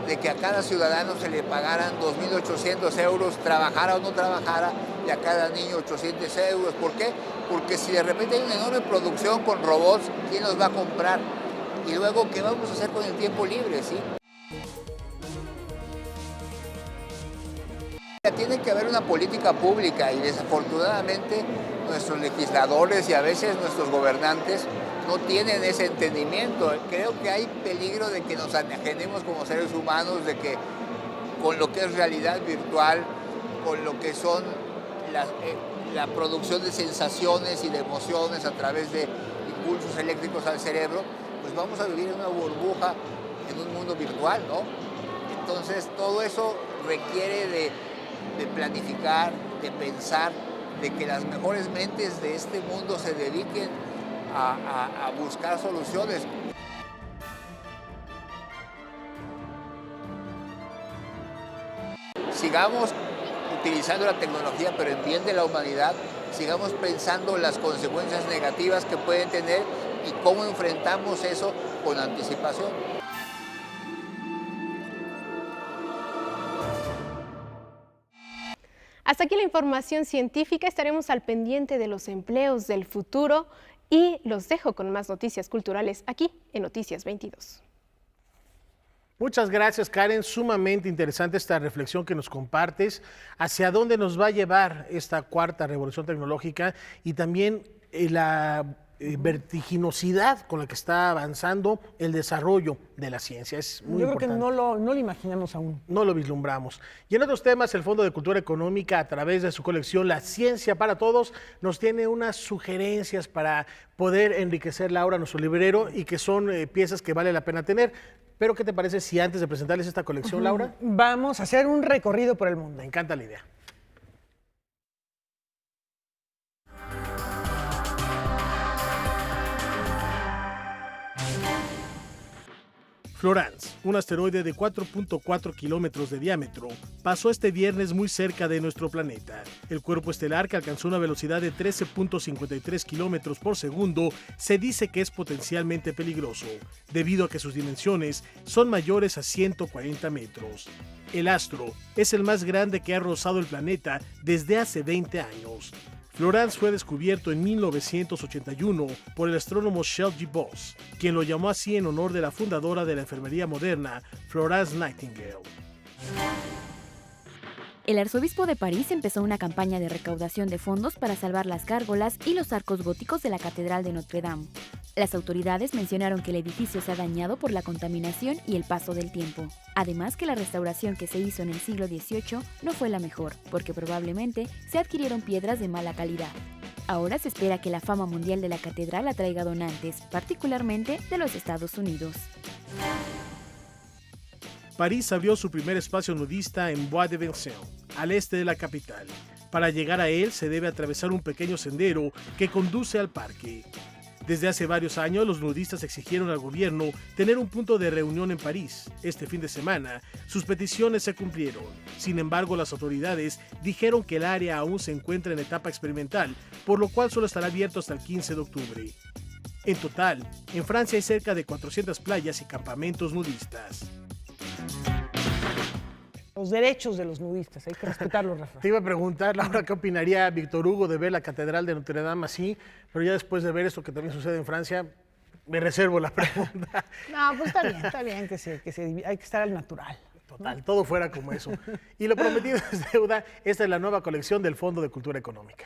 de que a cada ciudadano se le pagaran 2.800 euros, trabajara o no trabajara, y a cada niño 800 euros. ¿Por qué? Porque si de repente hay una enorme producción con robots, ¿quién los va a comprar? Y luego, ¿qué vamos a hacer con el tiempo libre? ¿Sí? Tiene que haber una política pública y desafortunadamente nuestros legisladores y a veces nuestros gobernantes no tienen ese entendimiento. Creo que hay peligro de que nos enajenemos como seres humanos, de que con lo que es realidad virtual, con lo que son la producción de sensaciones y de emociones a través de impulsos eléctricos al cerebro, pues vamos a vivir en una burbuja, en un mundo virtual, ¿no? Entonces todo eso requiere de planificar, de pensar, de que las mejores mentes de este mundo se dediquen a buscar soluciones. Sigamos utilizando la tecnología, pero en bien de la humanidad, sigamos pensando las consecuencias negativas que pueden tener y cómo enfrentamos eso con anticipación. Hasta aquí la información científica. Estaremos al pendiente de los empleos del futuro y los dejo con más noticias culturales aquí en Noticias 22. Muchas gracias, Karen. Sumamente interesante esta reflexión que nos compartes. ¿Hacia dónde nos va a llevar esta cuarta revolución tecnológica? Y también la vertiginosidad con la que está avanzando el desarrollo de la ciencia. Es muy Yo importante. creo que no lo imaginamos aún. No lo vislumbramos. Y en otros temas, el Fondo de Cultura Económica, a través de su colección La Ciencia para Todos, nos tiene unas sugerencias para poder enriquecer, Laura, nuestro librero, y que son piezas que vale la pena tener. Pero, ¿qué te parece si antes de presentarles esta colección, Laura? Vamos a hacer un recorrido por el mundo. Me encanta la idea. Florence, un asteroide de 4.4 kilómetros de diámetro, pasó este viernes muy cerca de nuestro planeta. El cuerpo estelar, que alcanzó una velocidad de 13.53 kilómetros por segundo, se dice que es potencialmente peligroso, debido a que sus dimensiones son mayores a 140 metros. El astro es el más grande que ha rozado el planeta desde hace 20 años. Florence fue descubierto en 1981 por el astrónomo Shel G. Boss, quien lo llamó así en honor de la fundadora de la enfermería moderna, Florence Nightingale. El arzobispo de París empezó una campaña de recaudación de fondos para salvar las gárgolas y los arcos góticos de la Catedral de Notre Dame. Las autoridades mencionaron que el edificio se ha dañado por la contaminación y el paso del tiempo. Además que la restauración que se hizo en el siglo XVIII no fue la mejor, porque probablemente se adquirieron piedras de mala calidad. Ahora se espera que la fama mundial de la catedral atraiga donantes, particularmente de los Estados Unidos. París abrió su primer espacio nudista en Bois de Vincennes, al este de la capital. Para llegar a él se debe atravesar un pequeño sendero que conduce al parque. Desde hace varios años, los nudistas exigieron al gobierno tener un punto de reunión en París. Este fin de semana, sus peticiones se cumplieron. Sin embargo, las autoridades dijeron que el área aún se encuentra en etapa experimental, por lo cual solo estará abierto hasta el 15 de octubre. En total, en Francia hay cerca de 400 playas y campamentos nudistas. Los derechos de los nudistas, hay que respetarlos, Rafa. Te iba a preguntar, Laura, ¿qué opinaría Víctor Hugo de ver la Catedral de Notre Dame así? Pero ya después de ver esto que también sucede en Francia, me reservo la pregunta. No, pues está bien hay que estar al natural. Total, todo fuera como eso. Y lo prometido es deuda. Esta es la nueva colección del Fondo de Cultura Económica.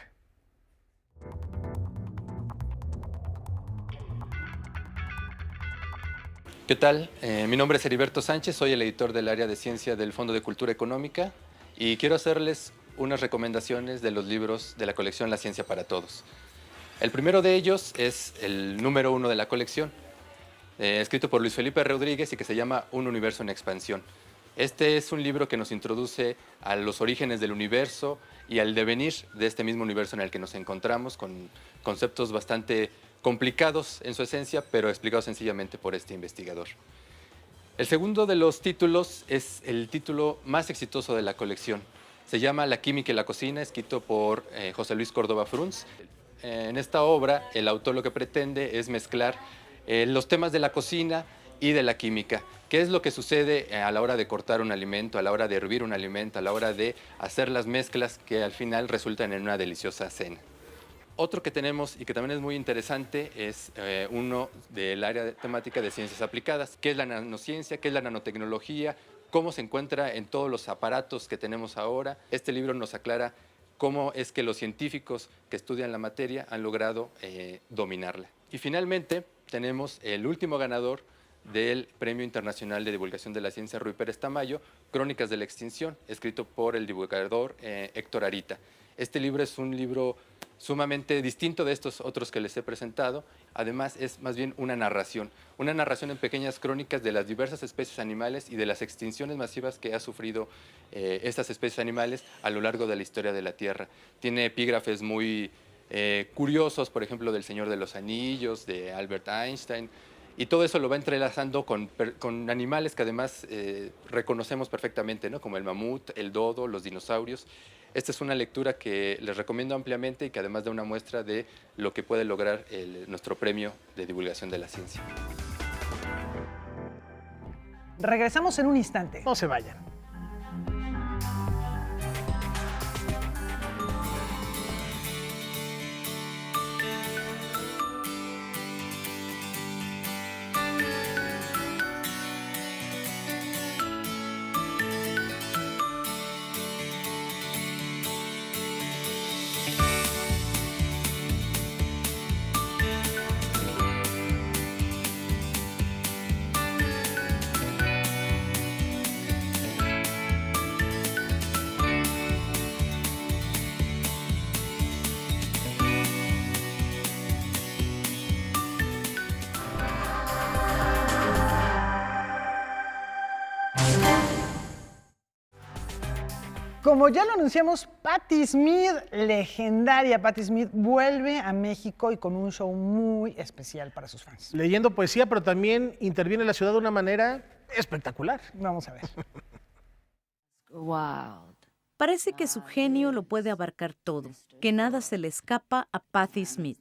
¿Qué tal? Mi nombre es Heriberto Sánchez, soy el editor del área de ciencia del Fondo de Cultura Económica y quiero hacerles unas recomendaciones de los libros de la colección La Ciencia para Todos. El primero de ellos es el número 1 de la colección, escrito por Luis Felipe Rodríguez y que se llama Un universo en expansión. Este es un libro que nos introduce a los orígenes del universo y al devenir de este mismo universo en el que nos encontramos, con conceptos bastante complicados en su esencia, pero explicados sencillamente por este investigador. El segundo de los títulos es el título más exitoso de la colección. Se llama La química y la cocina, escrito por José Luis Córdoba Frunz. En esta obra, el autor lo que pretende es mezclar los temas de la cocina y de la química. ¿Qué es lo que sucede a la hora de cortar un alimento, a la hora de hervir un alimento, a la hora de hacer las mezclas que al final resultan en una deliciosa cena? Otro que tenemos y que también es muy interesante es uno del área temática de ciencias aplicadas. ¿Qué es la nanociencia? ¿Qué es la nanotecnología? ¿Cómo se encuentra en todos los aparatos que tenemos ahora? Este libro nos aclara cómo es que los científicos que estudian la materia han logrado dominarla. Y finalmente tenemos el último ganador del Premio Internacional de Divulgación de la Ciencia Ruy Pérez Tamayo, Crónicas de la Extinción, escrito por el divulgador Héctor Arita. Este libro es un libro sumamente distinto de estos otros que les he presentado. Además, es más bien una narración en pequeñas crónicas de las diversas especies animales y de las extinciones masivas que ha sufrido estas especies animales a lo largo de la historia de la Tierra. Tiene epígrafes muy curiosos, por ejemplo, del Señor de los Anillos, de Albert Einstein, y todo eso lo va entrelazando con animales que además reconocemos perfectamente, ¿no? Como el mamut, el dodo, los dinosaurios. Esta es una lectura que les recomiendo ampliamente y que además da una muestra de lo que puede lograr nuestro premio de divulgación de la ciencia. Regresamos en un instante. No se vayan. Como ya lo anunciamos, Patti Smith, legendaria Patti Smith, vuelve a México y con un show muy especial para sus fans. Leyendo poesía, pero también interviene en la ciudad de una manera espectacular. Vamos a ver. Wow. Parece que su genio lo puede abarcar todo, que nada se le escapa a Patti Smith.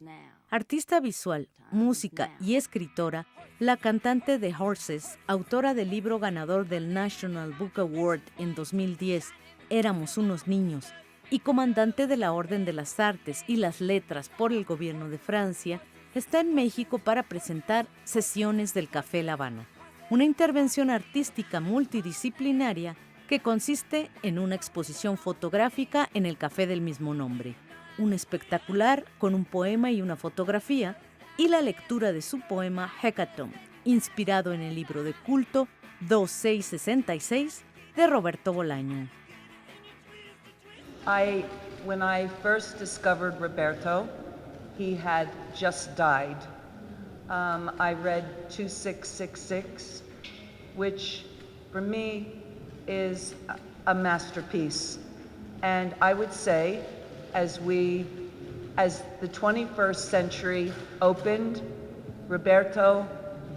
Artista visual, música y escritora, la cantante de Horses, autora del libro ganador del National Book Award en 2010, Éramos unos niños, y comandante de la Orden de las Artes y las Letras por el gobierno de Francia, está en México para presentar Sesiones del Café La Habana, una intervención artística multidisciplinaria que consiste en una exposición fotográfica en el café del mismo nombre, un espectacular con un poema y una fotografía, y la lectura de su poema Hecatomb, inspirado en el libro de culto 2666 de Roberto Bolaño. When I first discovered Roberto, he had just died. I read 2666, which for me is a masterpiece. And I would say, as the 21st century opened, Roberto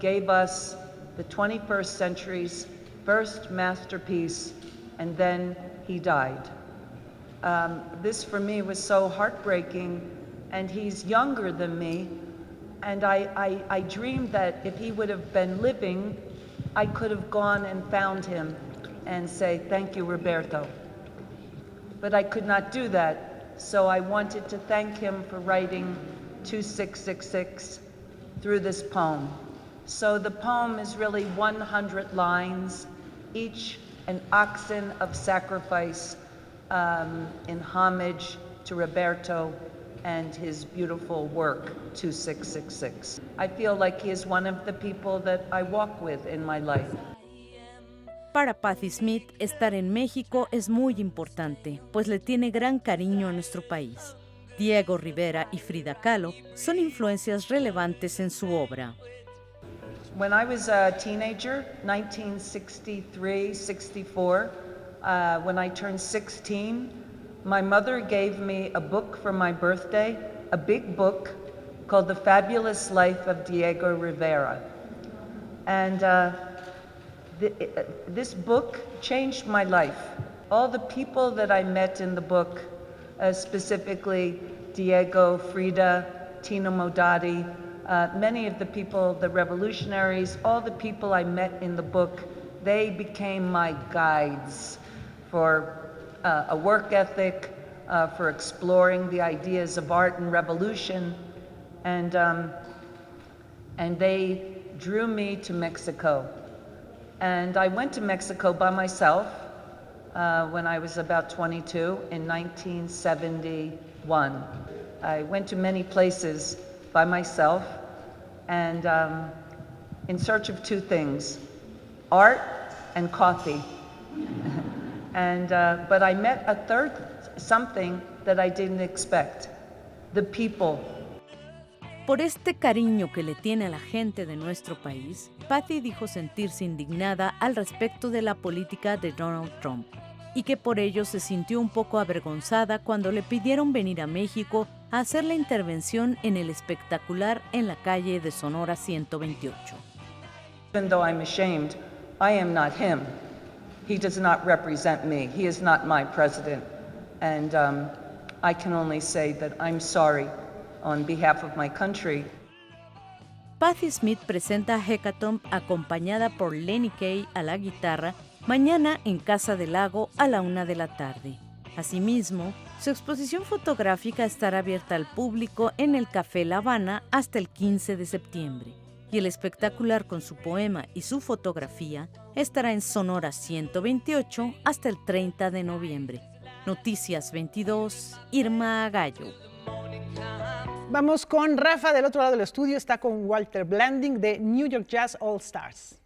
gave us the 21st century's first masterpiece, and then he died. This for me was so heartbreaking, and he's younger than me, and I dreamed that if he would have been living, I could have gone and found him and say, thank you, Roberto. But I could not do that, so I wanted to thank him for writing 2666 through this poem. So the poem is really 100 lines, each an oxen of sacrifice, in homage to Roberto and his beautiful work, 2666. I feel like he is one of the people that I walk with in my life. Para Patti Smith, estar en México es muy importante, pues le tiene gran cariño a nuestro país. Diego Rivera y Frida Kahlo son influencias relevantes en su obra. When I was a teenager, 1963-64, when I turned 16, my mother gave me a book for my birthday, a big book called The Fabulous Life of Diego Rivera. And this book changed my life. All the people that I met in the book, specifically Diego, Frida, Tino Modati, many of the people, the revolutionaries, all the people I met in the book, they became my guides for a work ethic, for exploring the ideas of art and revolution, and they drew me to Mexico. And I went to Mexico by myself when I was about 22 in 1971. I went to many places by myself and in search of two things, art and coffee. But I met a third something that I didn't expect, the people. Por este cariño que le tiene a la gente de nuestro país, Patti dijo sentirse indignada al respecto de la política de Donald Trump y que por ello se sintió un poco avergonzada cuando le pidieron venir a México a hacer la intervención en el espectacular en la calle de Sonora 128. Even though I'm ashamed, I am not him. He does not represent me. He is not my president. And I can only say that I'm sorry on behalf of my country. Patti Smith presenta Hecatomb acompañada por Lenny Kaye a la guitarra mañana en Casa del Lago a la 1 de la tarde. Asimismo, su exposición fotográfica estará abierta al público en el Café La Habana hasta el 15 de septiembre. Y el espectacular con su poema y su fotografía estará en Sonora 128 hasta el 30 de noviembre. Noticias 22, Irma Gallo. Vamos con Rafa del otro lado del estudio, está con Walter Blanding de New York Jazz All Stars.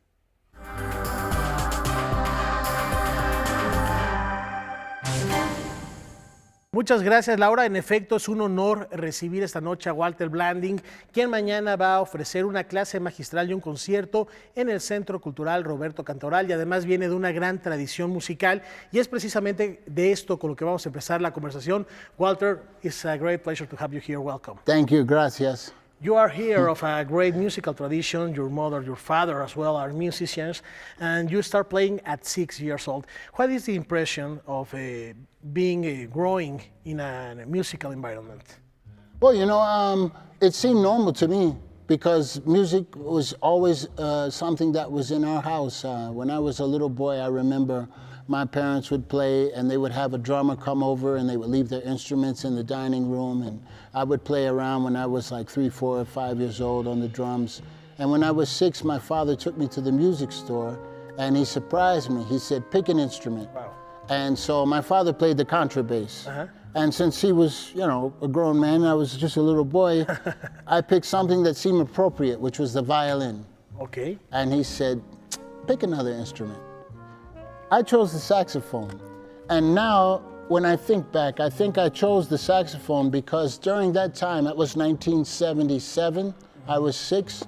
Muchas gracias, Laura. En efecto, es un honor recibir esta noche a Walter Blanding, quien mañana va a ofrecer una clase magistral y un concierto en el Centro Cultural Roberto Cantoral, y además viene de una gran tradición musical, y es precisamente de esto con lo que vamos a empezar la conversación. Walter, it's a great pleasure to have you here. Welcome. Thank you, gracias. You are here of a great musical tradition. Your mother, your father as well are musicians, and you start playing at 6 years old. What is the impression of being growing in a musical environment? Well, you know, it seemed normal to me because music was always something that was in our house. When I was a little boy, I remember my parents would play and they would have a drummer come over and they would leave their instruments in the dining room, and I would play around when I was like 3, 4, 5 years old on the drums. And when I was 6, my father took me to the music store and he surprised me. He said, pick an instrument. Wow. And so my father played the contrabass. And since he was, you know, a grown man, I was just a little boy, I picked something that seemed appropriate, which was the violin. Okay. And he said, pick another instrument. I chose the saxophone. And now, when I think back, I think I chose the saxophone because during that time, it was 1977, I was 6,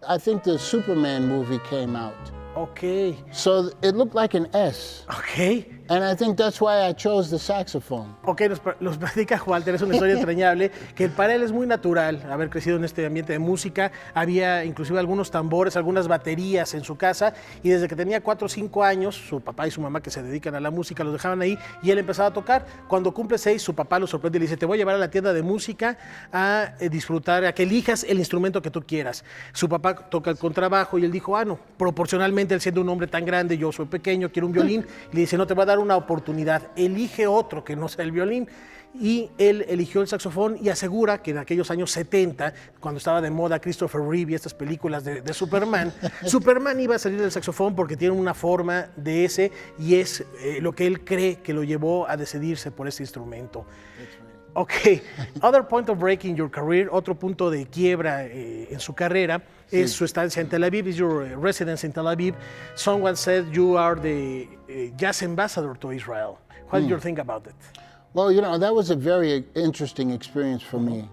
I think the Superman movie came out. Okay. So it looked like an S. Okay. And I think that's why I chose the saxophone. Ok, nos platica Walter, es una historia entrañable, que para él es muy natural haber crecido en este ambiente de música. Había inclusive algunos tambores, algunas baterías en su casa, y desde que tenía 4 o 5 años, su papá y su mamá, que se dedican a la música, los dejaban ahí y él empezaba a tocar. Cuando cumple 6, su papá lo sorprende y le dice, te voy a llevar a la tienda de música a disfrutar, a que elijas el instrumento que tú quieras. Su papá toca el contrabajo y él dijo, no, proporcionalmente él siendo un hombre tan grande, yo soy pequeño, quiero un violín, y le dice, no te va a dar una oportunidad, elige otro que no sea el violín. Y él eligió el saxofón y asegura que en aquellos años 70, cuando estaba de moda Christopher Reeve y estas películas de Superman, Superman iba a salir del saxofón porque tiene una forma de ese, y es lo que él cree que lo llevó a decidirse por ese instrumento. Okay, other point of break in your career, otro punto de quiebra en su carrera, es su estancia en Tel Aviv, is your residence in Tel Aviv. Someone said you are the jazz ambassador to Israel. What do you think about it? Well, you know, that was a very interesting experience for me.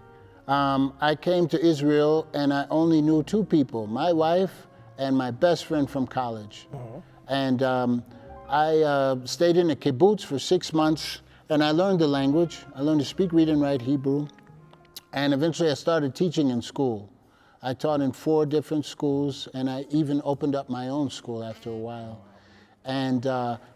I came to Israel and I only knew 2 people, my wife and my best friend from college. And I stayed in a kibbutz for 6 months. And I learned the language. I learned to speak, read, and write Hebrew. And eventually I started teaching in school. I taught in 4 different schools, and I even opened up my own school after a while. And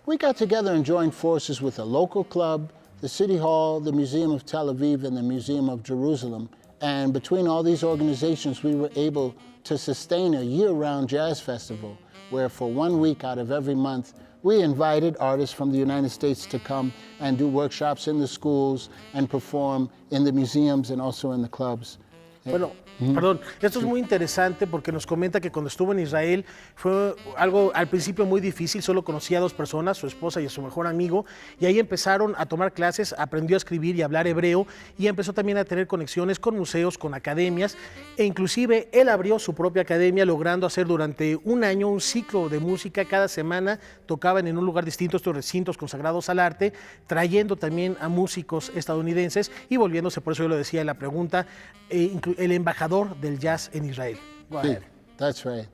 we got together and joined forces with a local club, the City Hall, the Museum of Tel Aviv, and the Museum of Jerusalem. And between all these organizations, we were able to sustain a year-round jazz festival, where for 1 week out of every month, we invited artists from the United States to come and do workshops in the schools and perform in the museums and also in the clubs. Bueno, perdón, esto es muy interesante porque nos comenta que cuando estuvo en Israel fue algo al principio muy difícil, solo conocía a 2 personas, su esposa y a su mejor amigo, y ahí empezaron a tomar clases, aprendió a escribir y hablar hebreo, y empezó también a tener conexiones con museos, con academias, e inclusive él abrió su propia academia, logrando hacer durante 1 año un ciclo de música. Cada semana tocaban en un lugar distinto estos recintos consagrados al arte, trayendo también a músicos estadounidenses y volviéndose, por eso yo lo decía en la pregunta, el embajador del jazz en Israel. Go ahead. That's right.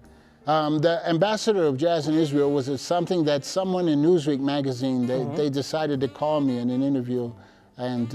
The ambassador of jazz in Israel was something that someone in Newsweek magazine, they decided to call me in an interview. And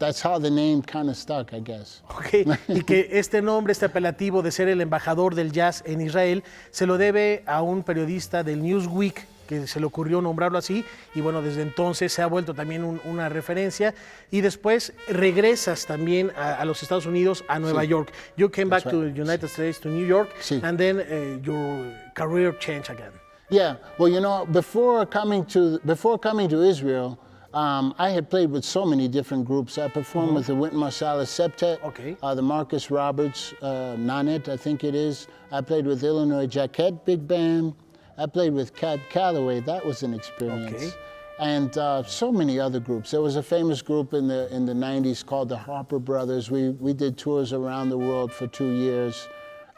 that's how the name kind of stuck, I guess. Okay. Y que este nombre, este apelativo de ser el embajador del jazz en Israel, se lo debe a un periodista del Newsweek que se le ocurrió nombrarlo así, y bueno, desde entonces se ha vuelto también una referencia, y después regresas también a los Estados Unidos, a Nueva York. You came back to the United States, to New York, and then your career changed again. Yeah, well, you know, before coming to Israel, I had played with so many different groups. I performed with the Wynton Marsalis Septet, the Marcus Roberts Nonet, I think it is. I played with Illinois Jacquet Big Band. I played with Cab Calloway. That was an experience. And so many other groups. There was a famous group in the 90s called the Harper Brothers. We did tours around the world for 2 years.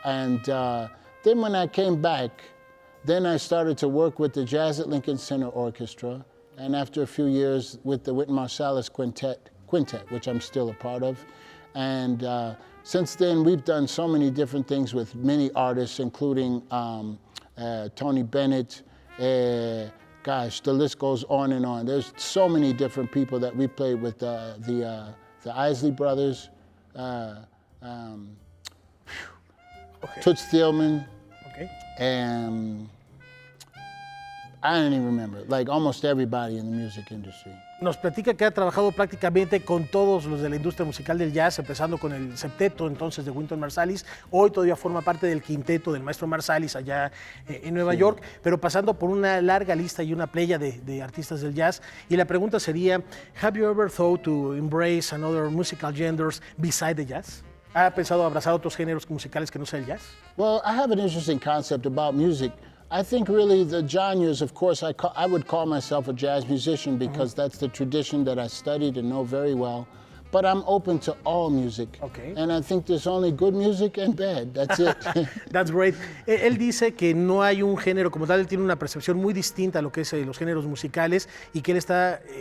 And then when I came back, then I started to work with the Jazz at Lincoln Center Orchestra. And after a few years with the Wynton Marsalis Quintet. quintet, which I'm still a part of. And since then, we've done so many different things with many artists, including Tony Bennett. Gosh, the list goes on and on. There's so many different people that we played with, the Isley Brothers, Toots Thielman, and I don't even remember, like almost everybody in the music industry. Nos platica que ha trabajado prácticamente con todos los de la industria musical del jazz, empezando con el septeto entonces de Wynton Marsalis. Hoy todavía forma parte del quinteto del maestro Marsalis allá en Nueva York, pero pasando por una larga lista y una playa de artistas del jazz. Y la pregunta sería, have you ever thought to embrace another musical genders beside the jazz? ¿Ha pensado abrazar otros géneros musicales que no sea el jazz? Well, I have an interesting concept about music. I think really the genres, of course, I would call myself a jazz musician because that's the tradition that I studied and know very well. But I'm open to all music. Okay. And I think there's only good music and bad. That's it. That's great. Él dice que no hay un género como tal, él tiene una percepción muy distinta a lo que es los géneros musicales y que él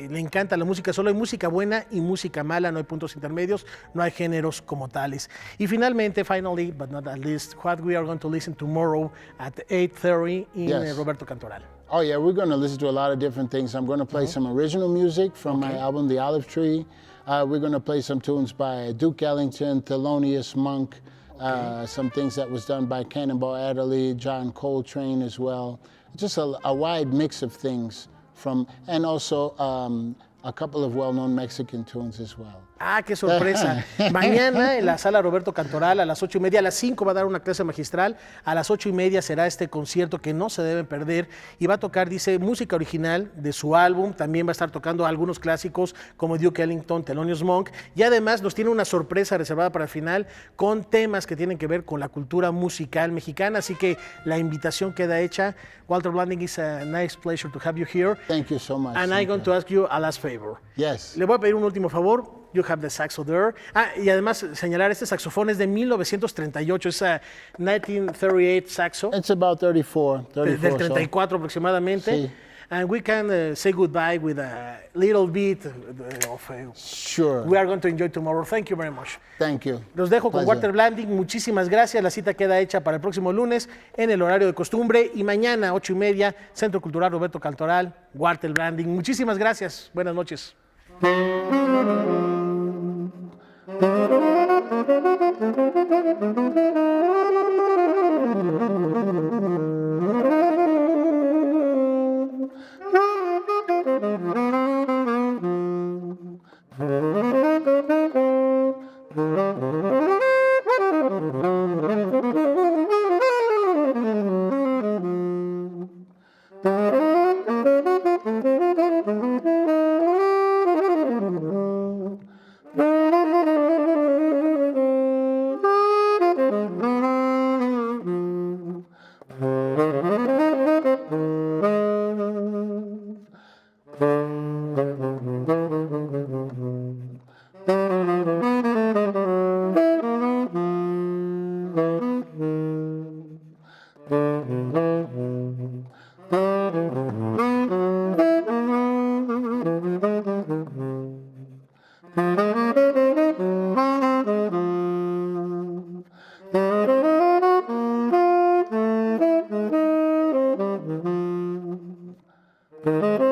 le encanta la música, solo hay música buena y música mala, no hay puntos intermedios, no hay géneros como tales. Y finalmente, finally, but not at least, what we are going to listen tomorrow at 8:30 in Roberto Cantoral. Oh yeah, we're going to listen to a lot of different things. I'm going to play some original music from my album, The Olive Tree. We're going to play some tunes by Duke Ellington, Thelonious Monk, some things that was done by Cannonball Adderley, John Coltrane as well. Just a wide mix of things and also a couple of well-known Mexican tunes as well. Ah, qué sorpresa. Mañana en la sala Roberto Cantoral a las 8:30, a las 5 va a dar una clase magistral, a las 8:30 será este concierto que no se deben perder y va a tocar, dice, música original de su álbum, también va a estar tocando algunos clásicos como Duke Ellington, Thelonious Monk y además nos tiene una sorpresa reservada para el final con temas que tienen que ver con la cultura musical mexicana, así que la invitación queda hecha. Walter Blanding, it's a nice pleasure to have you here. Thank you so much. And I'm going to ask you a last favor. Yes. Le voy a pedir un último favor. You have the saxo there. Ah, y además señalar, este saxofón es de 1938, es a 1938 saxo. It's about 34 del 34 aproximadamente. Sí. And we can say goodbye with a little bit of Sure. We are going to enjoy tomorrow. Thank you very much. Thank you. Los dejo con Walter Blanding. Muchísimas gracias. La cita queda hecha para el próximo lunes en el horario de costumbre y mañana 8:30, Centro Cultural Roberto Cantoral, Walter Blanding. Muchísimas gracias. Buenas noches. Thank you.